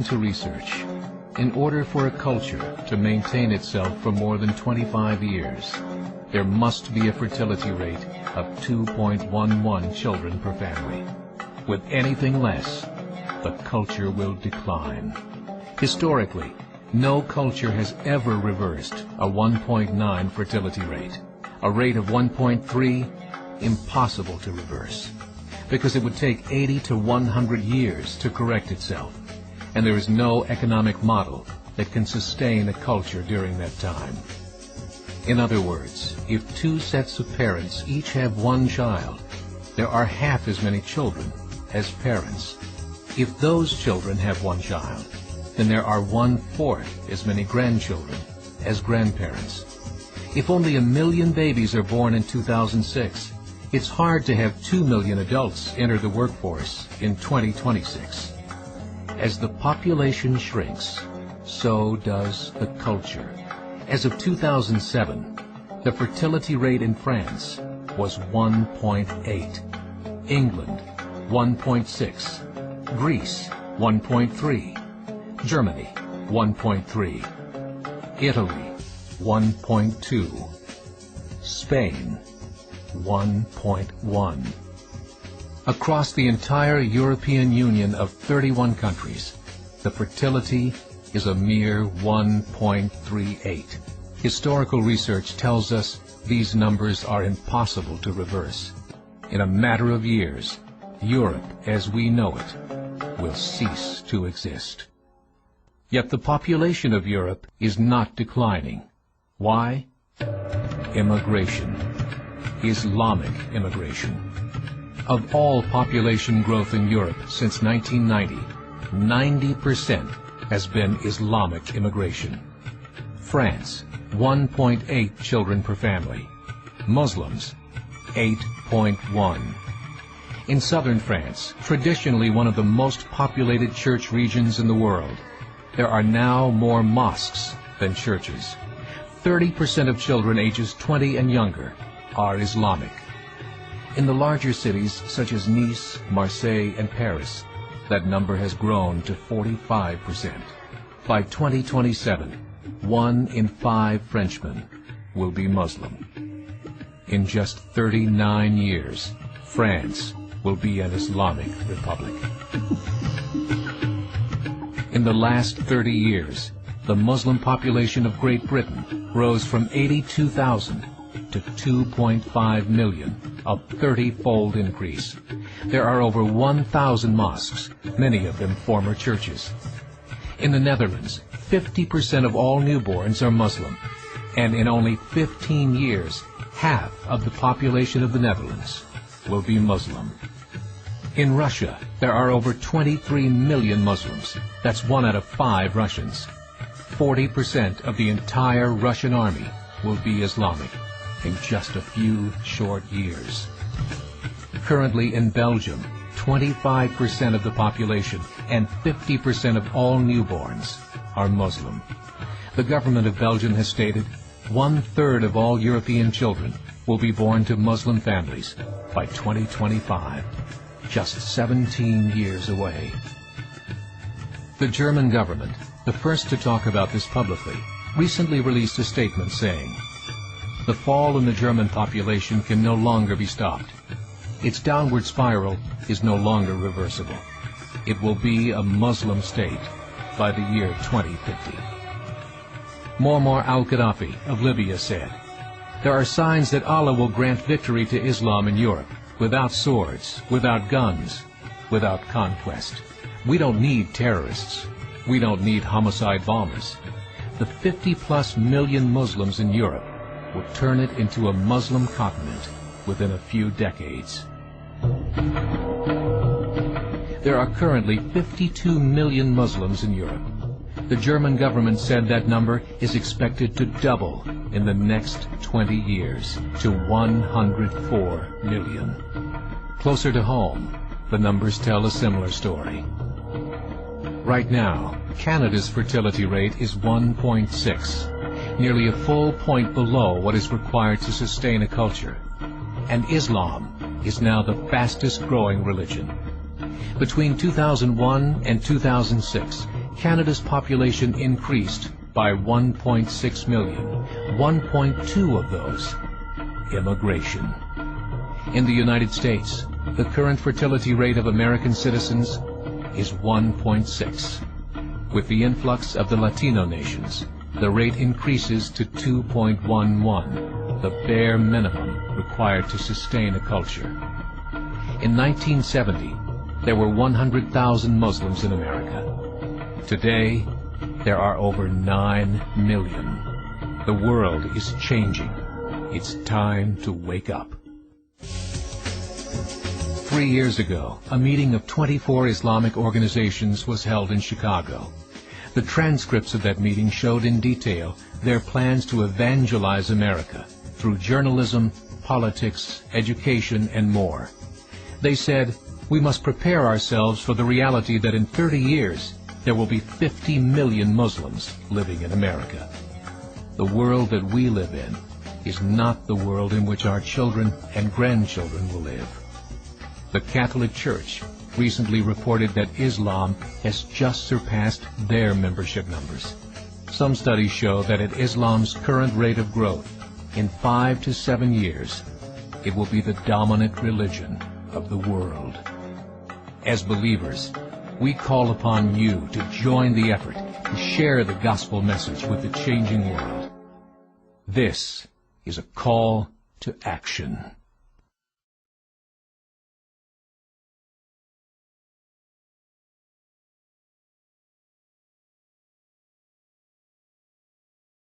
According to research, in order for a culture to maintain itself for more than 25 years, there must be a fertility rate of 2.11 children per family. With anything less, the culture will decline. Historically, no culture has ever reversed a 1.9 fertility rate. A rate of 1.3, impossible to reverse, because it would take 80 to 100 years to correct itself, and there is no economic model that can sustain a culture during that time. In other words, if two sets of parents each have one child, there are half as many children as parents. If those children have one child, then there are 1/4 as many grandchildren as grandparents. If only 1 million babies are born in 2006, it's hard to have 2 million adults enter the workforce in 2026. As the population shrinks, so does the culture. As of 2007, the fertility rate in France was 1.8, England 1.6, Greece 1.3, Germany 1.3, Italy 1.2, Spain 1.1. Across the entire European Union of 31 countries, the fertility is a mere 1.38. Historical research tells us these numbers are impossible to reverse. In a matter of years, Europe as we know it will cease to exist. Yet the population of Europe is not declining. Why? Immigration. Islamic immigration. Of all population growth in Europe since 1990, 90% has been Islamic immigration. France, 1.8 children per family. Muslims, 8.1. In southern France, traditionally one of the most populated church regions in the world, there are now more mosques than churches. 30% of children ages 20 and younger are Islamic. In the larger cities such as Nice, Marseille, and Paris, that number has grown to 45%. By 2027, 1 in 5 Frenchmen will be Muslim. In just 39 years, France will be an Islamic republic. In the last 30 years, the Muslim population of Great Britain rose from 82,000 to 2.5 million, a 30-fold increase. There are over 1,000 mosques, many of them former churches. In the Netherlands, 50% of all newborns are Muslim, and in only 15 years, half of the population of the Netherlands will be Muslim. In Russia, there are over 23 million Muslims. That's 1 out of 5 Russians. 40% of the entire Russian army will be Islamic in just a few short years. Currently in Belgium, 25% of the population and 50% of all newborns are Muslim. The government of Belgium has stated 1/3 of all European children will be born to Muslim families by 2025, just 17 years away. The German government, the first to talk about this publicly, recently released a statement saying, "The fall in the German population can no longer be stopped. Its downward spiral is no longer reversible. It will be a Muslim state by the year 2050. Muammar al-Gaddafi of Libya said, "There are signs that Allah will grant victory to Islam in Europe, without swords, without guns, without conquest. We don't need terrorists. We don't need homicide bombers. The 50+ million Muslims in Europe will turn it into a Muslim continent within a few decades." There are currently 52 million Muslims in Europe. The German government said that number is expected to double in the next 20 years to 104 million. Closer to home, the numbers tell a similar story. Right now, Canada's fertility rate is 1.6, nearly a full point below what is required to sustain a culture. And Islam is now the fastest growing religion. Between 2001 and 2006, Canada's population increased by 1.6 million, 1.2 of those immigration. In the United States, the current fertility rate of American citizens is 1.6. With the influx of the Latino nations, the rate increases to 2.11, the bare minimum required to sustain a culture. In 1970, there were 100,000 Muslims in America. Today, there are over 9 million. The world is changing. It's time to wake up. 3 years ago, a meeting of 24 Islamic organizations was held in Chicago. The transcripts of that meeting showed in detail their plans to evangelize America through journalism, politics, education, and more. They said, we must prepare ourselves for the reality that in 30 years, there will be 50 million Muslims living in America. The world that we live in is not the world in which our children and grandchildren will live. The Catholic Church recently reported that Islam has just surpassed their membership numbers. Some studies show that at Islam's current rate of growth, in 5 to 7 years, it will be the dominant religion of the world. As believers, we call upon you to join the effort to share the gospel message with the changing world. This is a call to action.